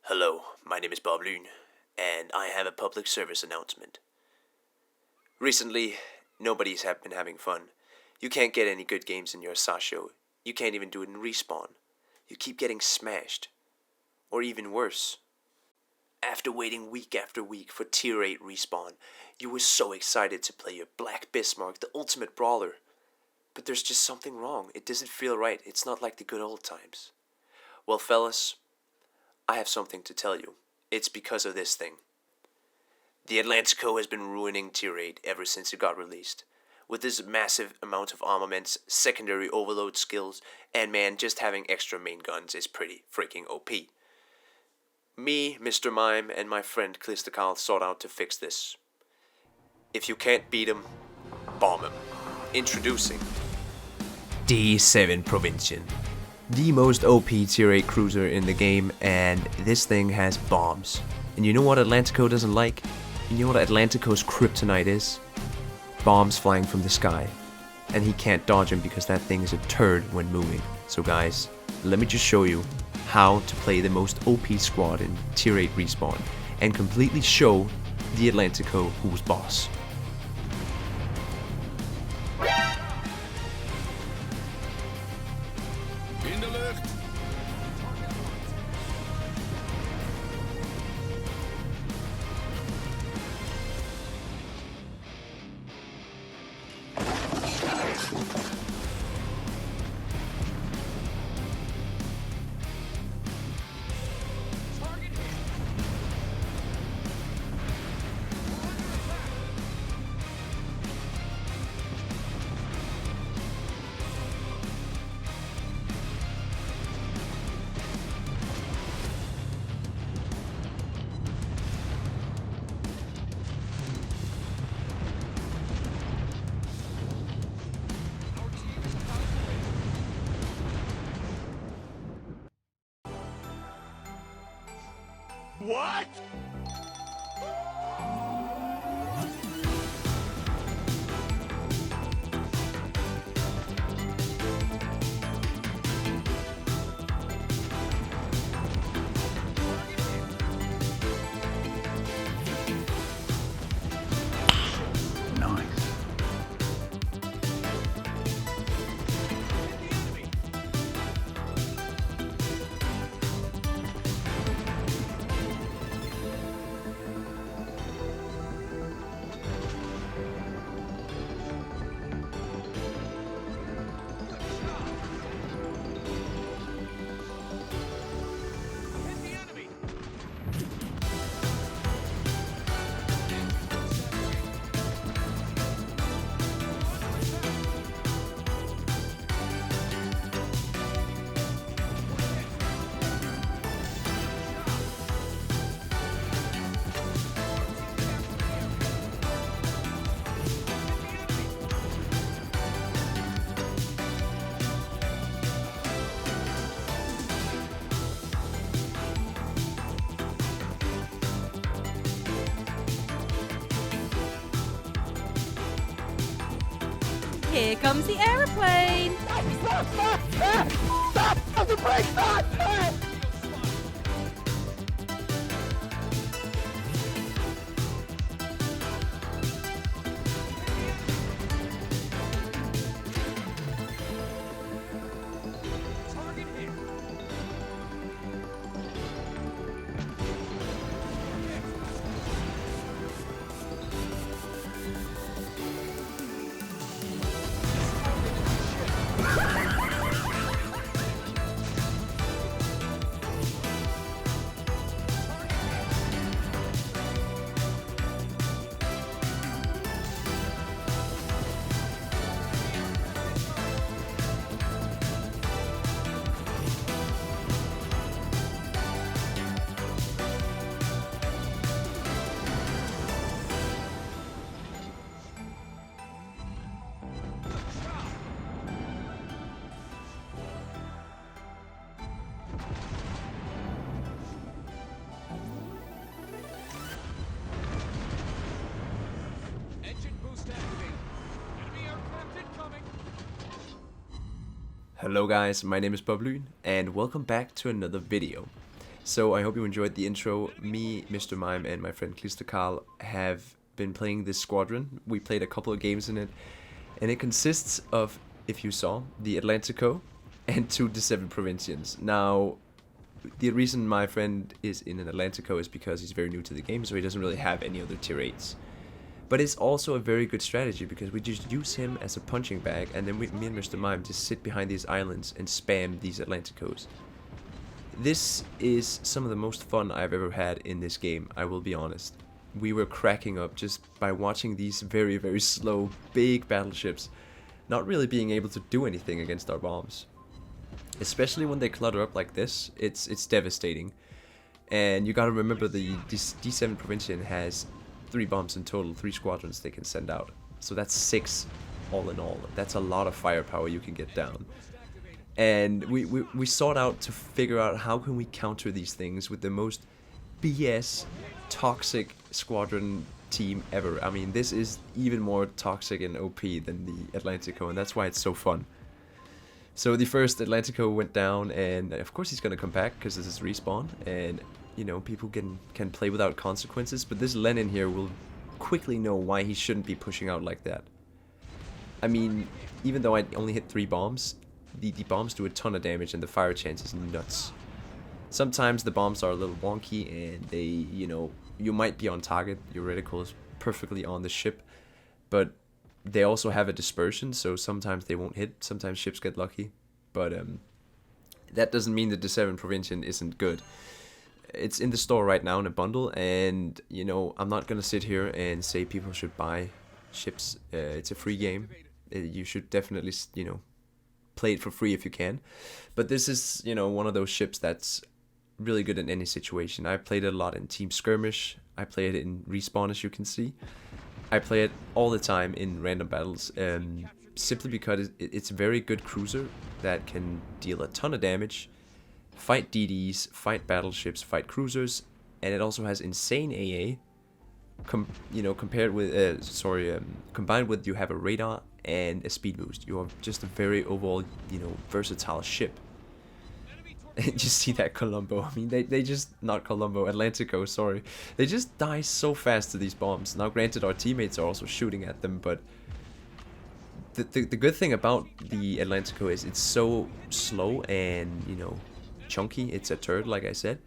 Hello, my name is Bob Loon, and I have a public service announcement. Recently, nobody's been having fun. You can't get any good games in your Sasho. You can't even do it in Respawn. You keep getting smashed. Or even worse. After waiting week after week for Tier 8 Respawn, you were so excited to play your Black Bismarck, the ultimate brawler. But there's just something wrong. It doesn't feel right. It's not like the good old times. Well, fellas, I have something to tell you. It's because of this thing. The Atlantico has been ruining Tier 8 ever since it got released. With this massive amount of armaments, secondary overload skills, and man, just having extra main guns is pretty freaking OP. Me, Mr. Mime, and my friend Klisterkarl sought out to fix this. If you can't beat him, bomb him. Introducing D7 Provincial. The most OP Tier 8 cruiser in the game, and this thing has bombs. And you know what Atlantico doesn't like? You know what Atlantico's kryptonite is? Bombs flying from the sky. And he can't dodge them because that thing is a turd when moving. So guys, let me just show you how to play the most OP squad in Tier 8 Respawn and completely show the Atlantico who's boss. In de lucht. What? Nice. Here comes the aeroplane! Stop! Stop the brake! Stop! Hello guys, my name is Bob Loon, and welcome back to another video. So I hope you enjoyed the intro. Me, Mr. Mime, and my friend Klisterkarl have been playing this squadron. We played a couple of games in it, and it consists of, if you saw, the Atlantico and 2 D7 Provincials. Now, the reason my friend is in an Atlantico is because he's very new to the game, so he doesn't really have any other tier 8s. But it's also a very good strategy because we just use him as a punching bag, and then me and Mr. Mime just sit behind these islands and spam these Atlanticos. This is some of the most fun I've ever had in this game, I will be honest. We were cracking up just by watching these very, very slow, big battleships not really being able to do anything against our bombs. Especially when they clutter up like this, it's devastating. And you gotta remember this D7 Provincial has 3 bombs in total, 3 squadrons they can send out. So that's 6 all in all. That's a lot of firepower you can get down. And we sought out to figure out how can we counter these things with the most BS toxic squadron team ever. I mean, this is even more toxic and OP than the Atlantico, and that's why it's so fun. So the first Atlantico went down, and of course he's gonna come back because this is respawn, and you know, people can play without consequences, but this Lenin here will quickly know why he shouldn't be pushing out like that. I mean, even though I only hit 3 bombs, the bombs do a ton of damage and the fire chance is nuts. Sometimes the bombs are a little wonky and they, you know, you might be on target, your reticle is perfectly on the ship, but they also have a dispersion, so sometimes they won't hit, sometimes ships get lucky, but that doesn't mean that the D7 Provincial isn't good. It's in the store right now in a bundle, and you know, I'm not gonna sit here and say people should buy ships. It's a free game. You should definitely, you know, play it for free if you can. But this is, you know, one of those ships that's really good in any situation. I played it a lot in Team Skirmish. I play it in Respawn, as you can see. I play it all the time in random battles, simply because it's a very good cruiser that can deal a ton of damage, fight DDs, fight battleships, fight cruisers, and it also has insane AA. You know, compared with combined with, you have a radar and a speed boost. You are just a very overall, you know, versatile ship. And you see that Colombo. I mean, they just, not Colombo, Atlantico, sorry. They just die so fast to these bombs. Now, granted, our teammates are also shooting at them, but the good thing about the Atlantico is it's so slow and, you know, chunky. It's a turret, like I said.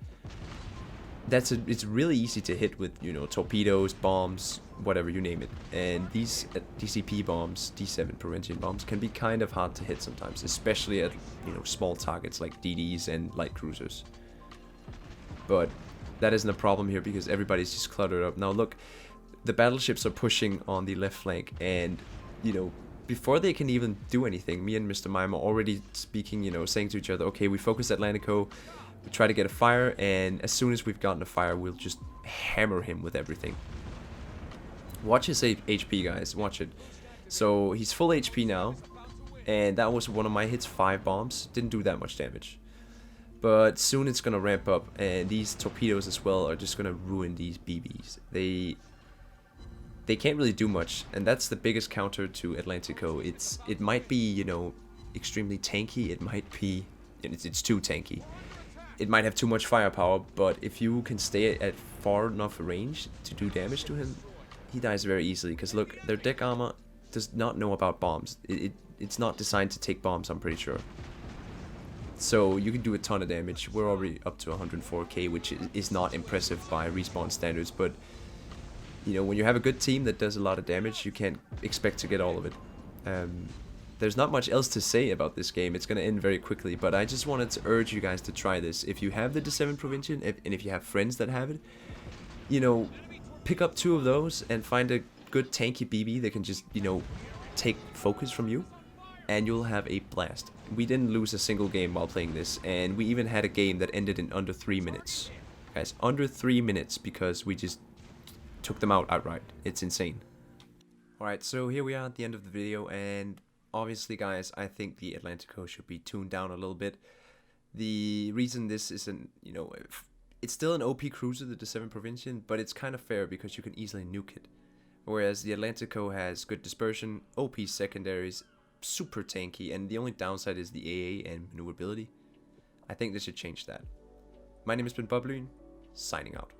It's really easy to hit with, you know, torpedoes, bombs, whatever, you name it. And these DCP bombs, D7 Provincial bombs, can be kind of hard to hit sometimes, especially at, you know, small targets like DDs and light cruisers. But that isn't a problem here because everybody's just cluttered up. Now look, the battleships are pushing on the left flank, and, you know, before they can even do anything, me and Mr. Mime are already speaking, you know, saying to each other, okay, we focus Atlantico, we try to get a fire, and as soon as we've gotten a fire, we'll just hammer him with everything. Watch his HP, guys, watch it. So he's full HP now, and that was one of my hits, 5 bombs, didn't do that much damage. But soon it's gonna ramp up, and these torpedoes as well are just gonna ruin these BBs. They can't really do much, and that's the biggest counter to Atlantico. It might be, you know, extremely tanky, it might be, it's too tanky. It might have too much firepower, but if you can stay at far enough range to do damage to him, he dies very easily. Because look, their deck armor does not know about bombs. It's not designed to take bombs, I'm pretty sure. So you can do a ton of damage. We're already up to 104k, which is not impressive by respawn standards, but you know, when you have a good team that does a lot of damage, you can't expect to get all of it. There's not much else to say about this game. It's going to end very quickly, but I just wanted to urge you guys to try this. If you have the D7 Provincial, and if you have friends that have it, you know, pick up 2 of those and find a good tanky BB that can just, you know, take focus from you, and you'll have a blast. We didn't lose a single game while playing this, and we even had a game that ended in under 3 minutes. Guys, under 3 minutes, because we just took them out outright. It's insane. Alright, so here we are at the end of the video, and obviously, guys, I think the Atlantico should be tuned down a little bit. The reason this isn't, you know, it's still an OP cruiser, the D7 Provincial, but it's kind of fair because you can easily nuke it. Whereas the Atlantico has good dispersion, OP secondaries, super tanky, and the only downside is the AA and maneuverability. I think they should change that. My name has been Boblin, signing out.